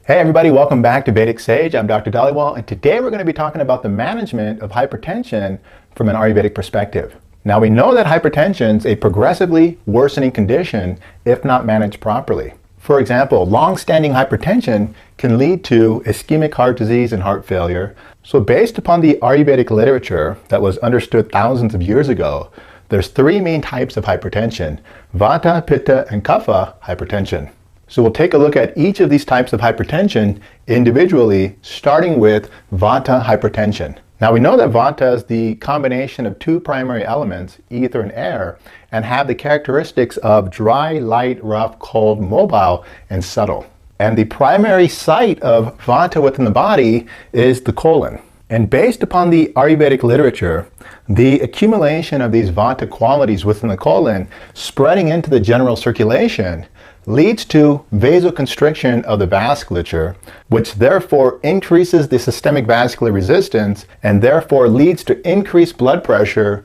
Hey everybody, welcome back to Vedic Sage. I'm Dr. Dhaliwal, and today we're going to be talking about the management of hypertension from an Ayurvedic perspective. Now we know that hypertension is a progressively worsening condition if not managed properly. For example, long-standing hypertension can lead to ischemic heart disease and heart failure. So based upon the Ayurvedic literature that was understood thousands of years ago, there's three main types of hypertension: Vata, Pitta, and Kapha hypertension. So we'll take a look at each of these types of hypertension individually, starting with Vata hypertension. Now we know that Vata is the combination of two primary elements, ether and air, and have the characteristics of dry, light, rough, cold, mobile, and subtle. And the primary site of Vata within the body is the colon. And based upon the Ayurvedic literature, the accumulation of these Vata qualities within the colon spreading into the general circulation leads to vasoconstriction of the vasculature, which therefore increases the systemic vascular resistance and therefore leads to increased blood pressure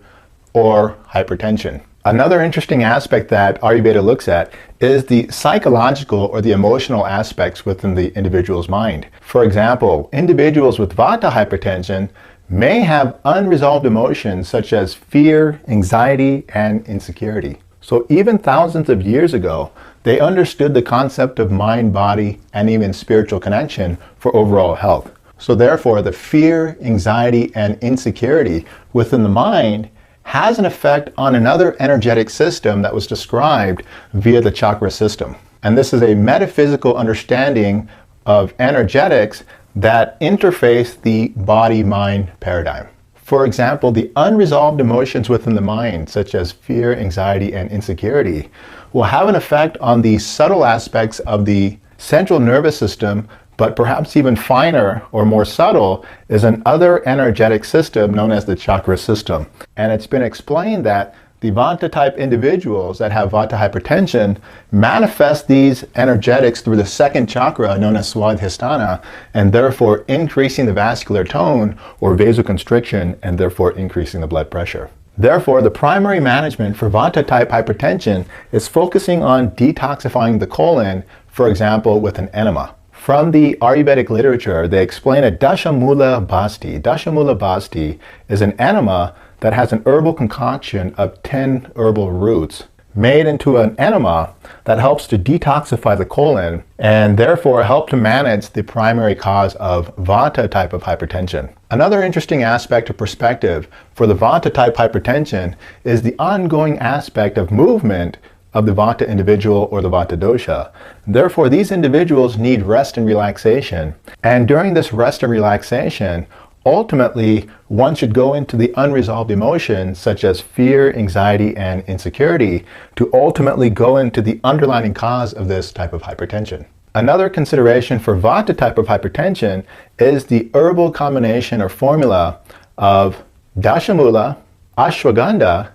or hypertension. Another interesting aspect that Ayurveda looks at is the psychological or the emotional aspects within the individual's mind. For example, individuals with Vata hypertension may have unresolved emotions such as fear, anxiety, and insecurity. So even thousands of years ago, they understood the concept of mind, body, and even spiritual connection for overall health. So therefore, the fear, anxiety, and insecurity within the mind has an effect on another energetic system that was described via the chakra system. And this is a metaphysical understanding of energetics that interface the body-mind paradigm. For example, the unresolved emotions within the mind, such as fear, anxiety, and insecurity, will have an effect on the subtle aspects of the central nervous system, but perhaps even finer or more subtle is an other energetic system known as the chakra system. And it's been explained that the Vata type individuals that have Vata hypertension manifest these energetics through the second chakra known as Swadhisthana, and therefore increasing the vascular tone or vasoconstriction and therefore increasing the blood pressure. Therefore, the primary management for Vata type hypertension is focusing on detoxifying the colon, for example, with an enema. From the Ayurvedic literature, they explain a Dashamula Basti. Dashamula Basti is an enema that has an herbal concoction of 10 herbal roots made into an enema that helps to detoxify the colon and therefore help to manage the primary cause of Vata type of hypertension. Another interesting aspect or perspective for the Vata type hypertension is the ongoing aspect of movement of the Vata individual or the Vata dosha. Therefore, these individuals need rest and relaxation. And during this rest and relaxation, ultimately, one should go into the unresolved emotions such as fear, anxiety, and insecurity to ultimately go into the underlying cause of this type of hypertension. Another consideration for Vata type of hypertension is the herbal combination or formula of Dashamula, Ashwagandha,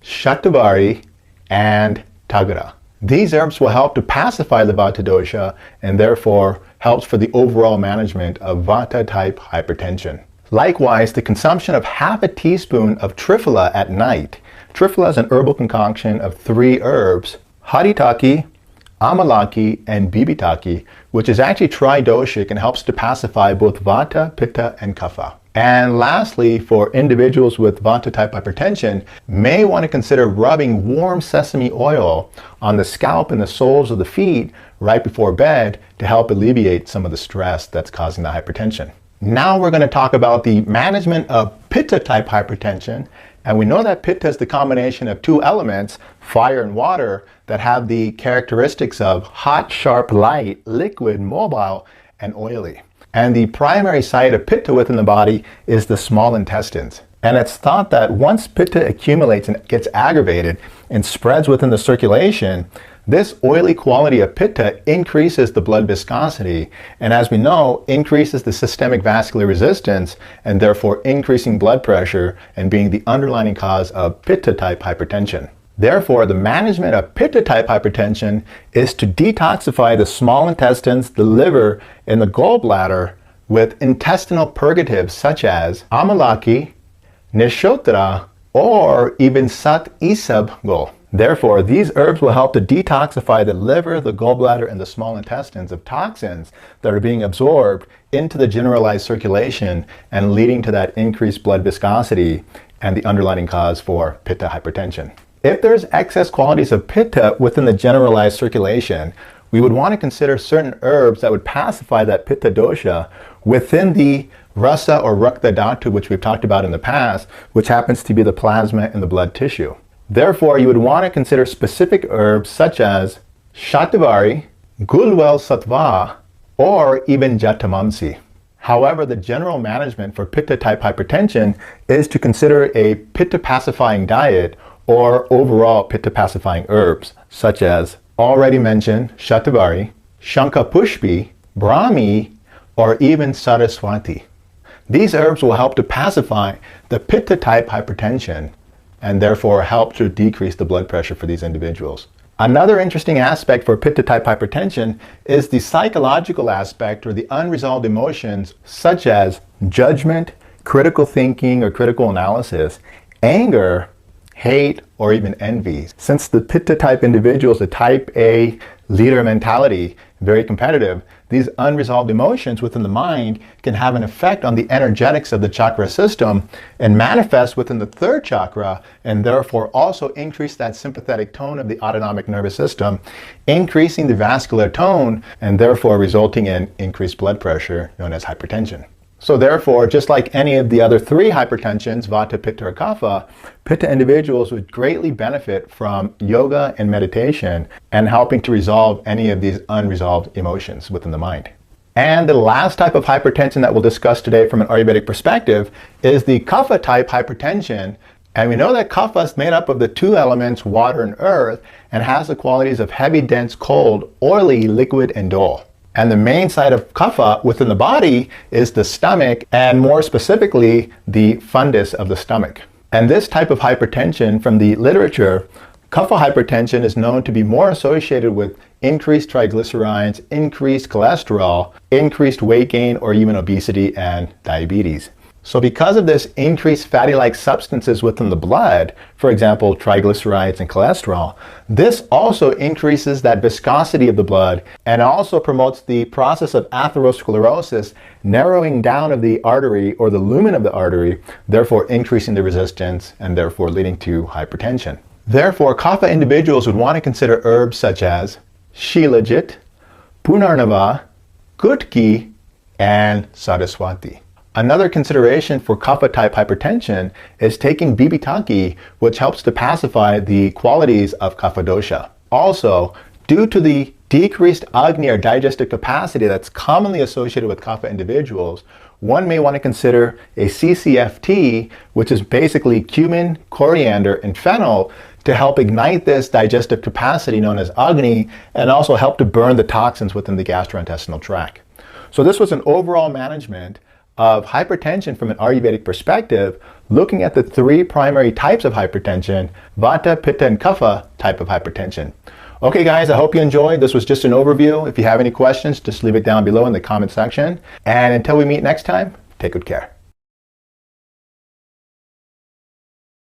Shatavari, and Tagara. These herbs will help to pacify the Vata dosha and therefore helps for the overall management of Vata type hypertension. Likewise, the consumption of half a teaspoon of Triphala at night. Triphala is an herbal concoction of 3 herbs, Haritaki, Amalaki, and Bibitaki, which is actually tridoshic and helps to pacify both Vata, Pitta, and Kapha. And lastly, for individuals with Vata type hypertension, may want to consider rubbing warm sesame oil on the scalp and the soles of the feet right before bed to help alleviate some of the stress that's causing the hypertension. Now we're going to talk about the management of Pitta type hypertension. And we know that Pitta is the combination of 2 elements, fire and water, that have the characteristics of hot, sharp, light, liquid, mobile, and oily. And the primary site of Pitta within the body is the small intestines. And it's thought that once Pitta accumulates and gets aggravated and spreads within the circulation, this oily quality of Pitta increases the blood viscosity, and as we know, increases the systemic vascular resistance, and therefore increasing blood pressure and being the underlying cause of Pitta type hypertension. Therefore, the management of Pitta type hypertension is to detoxify the small intestines, the liver, and the gallbladder with intestinal purgatives such as Amalaki, Nishotra, or even Sat Isab Gul. Therefore, these herbs will help to detoxify the liver, the gallbladder, and the small intestines of toxins that are being absorbed into the generalized circulation and leading to that increased blood viscosity and the underlying cause for Pitta hypertension. If there's excess qualities of Pitta within the generalized circulation, we would want to consider certain herbs that would pacify that Pitta dosha within the Rasa or Rakta Dhatu, which we've talked about in the past, which happens to be the plasma in the blood tissue. Therefore, you would want to consider specific herbs such as Shatavari, Gulwal Sattva, or even Jatamamsi. However, the general management for Pitta type hypertension is to consider a Pitta pacifying diet or overall Pitta pacifying herbs such as already mentioned Shatavari, Shankapushpi, Brahmi, or even Saraswati. These herbs will help to pacify the Pitta type hypertension and therefore help to decrease the blood pressure for these individuals. Another interesting aspect for Pitta type hypertension is the psychological aspect or the unresolved emotions such as judgment, critical thinking or critical analysis, anger, hate, or even envy. Since the Pitta type individuals, the type A leader mentality, very competitive, these unresolved emotions within the mind can have an effect on the energetics of the chakra system and manifest within the third chakra and therefore also increase that sympathetic tone of the autonomic nervous system, increasing the vascular tone and therefore resulting in increased blood pressure known as hypertension. So therefore, just like any of the other three hypertensions, Vata, Pitta, or Kapha, Pitta individuals would greatly benefit from yoga and meditation and helping to resolve any of these unresolved emotions within the mind. And the last type of hypertension that we'll discuss today from an Ayurvedic perspective is the Kapha type hypertension. And we know that Kapha is made up of the two elements, water and earth, and has the qualities of heavy, dense, cold, oily, liquid, and dull. And the main site of Kapha within the body is the stomach, and more specifically, the fundus of the stomach. And this type of hypertension from the literature, Kapha hypertension is known to be more associated with increased triglycerides, increased cholesterol, increased weight gain, or even obesity and diabetes. So because of this increased fatty-like substances within the blood, for example, triglycerides and cholesterol, this also increases that viscosity of the blood and also promotes the process of atherosclerosis, narrowing down of the artery or the lumen of the artery, therefore increasing the resistance and therefore leading to hypertension. Therefore, Kapha individuals would want to consider herbs such as Shilajit, Punarnava, Gutki, and Saraswati. Another consideration for Kapha type hypertension is taking Bibitaki, which helps to pacify the qualities of Kapha dosha. Also, due to the decreased Agni or digestive capacity that's commonly associated with Kapha individuals, one may want to consider a CCFT, which is basically cumin, coriander, and fennel, to help ignite this digestive capacity known as Agni and also help to burn the toxins within the gastrointestinal tract. So this was an overall management of hypertension from an Ayurvedic perspective, looking at the three primary types of hypertension, Vata, Pitta, and Kapha type of hypertension. Okay guys, I hope you enjoyed. This was just an overview. If you have any questions, just leave it down below in the comment section. And until we meet next time, take good care.